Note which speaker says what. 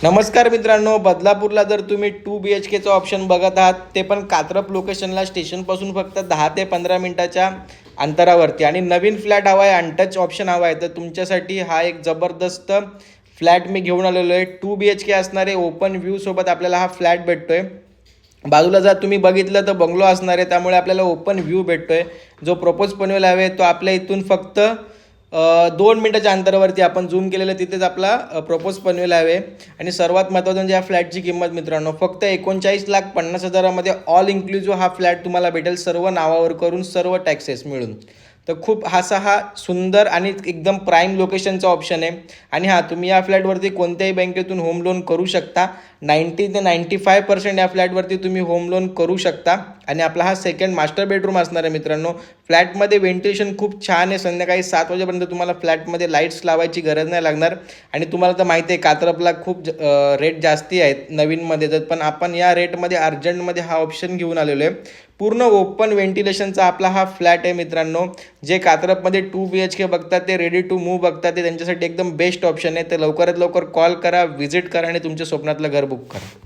Speaker 1: नमस्कार मित्रांनो, बदलापूरला जर तुम्ही 2 BHKचं ऑप्शन बघत आहात, ते पण कात्रप लोकेशनला स्टेशनपासून फक्त 10 ते 15 मिनिटाच्या अंतरावरती, आणि नवीन फ्लॅट हवा आहे, अनटच ऑप्शन हवा आहे, तर तुमच्यासाठी हा एक जबरदस्त फ्लॅट मी घेऊन आलेलो आहे. 2 BHK असणारे ओपन व्ह्यू सोबत आपल्याला हा फ्लॅट भेटतोय. बाजूला जर तुम्ही बघितलं तर बंगलो असणार आहे, त्यामुळे आपल्याला ओपन व्ह्यू भेटतोय. जो प्रपोज पनवेल हवे तो आपल्या इथून फक्त 2 मिनिटाच्या अंतरावरती, आपण झूम केलेलं तिथेच आपला प्रपोज पनवेल हवे. आणि सर्वात महत्त्वाचं म्हणजे या फ्लॅटची किंमत मित्रांनो फक्त 39,50,000मध्ये ऑल इन्क्लुझिव्ह हा फ्लॅट तुम्हाला भेटेल, सर्व नावावर करून, सर्व टॅक्सेस मिळून. तर खूप हा सुंदर आणि एकदम प्राईम लोकेशनचा ऑप्शन आहे. आणि हां, तुम्ही या फ्लॅटवरती कोणत्याही बँकेतून होम लोन करू शकता. 90 ते 95% या फ्लॅटवरती तुम्ही होम लोन करू शकता. आणि आपला हा सेकंड मास्टर बेडरूम असणार आहे मित्रांनो. फ्लॅटमध्ये व्हेंटिलेशन खूप छान आहे. संध्याकाळी 7 वाजेपर्यंत तुम्हाला फ्लॅटमध्ये लाईट्स लावायची गरज नाही लागणार. आणि तुम्हाला तर माहिती आहे कात्रपला खूप रेट जास्ती आहेत नवीनमध्ये, तर पण आपण या रेटमध्ये अर्जंटमध्ये हा ऑप्शन घेऊन आलेलो आहे. पूर्ण ओपन व्हेंटिलेशनचा आपला हा फ्लॅट आहे मित्रांनो. जे कात्रपमध्ये 2 BHK बघतात, ते रेडी टू मूव्ह बघतात, ते त्यांच्यासाठी एकदम बेस्ट ऑप्शन आहे. तर लवकरात लवकर कॉल करा, व्हिजिट करा आणि तुमच्या स्वप्नातलं घर बुक करा.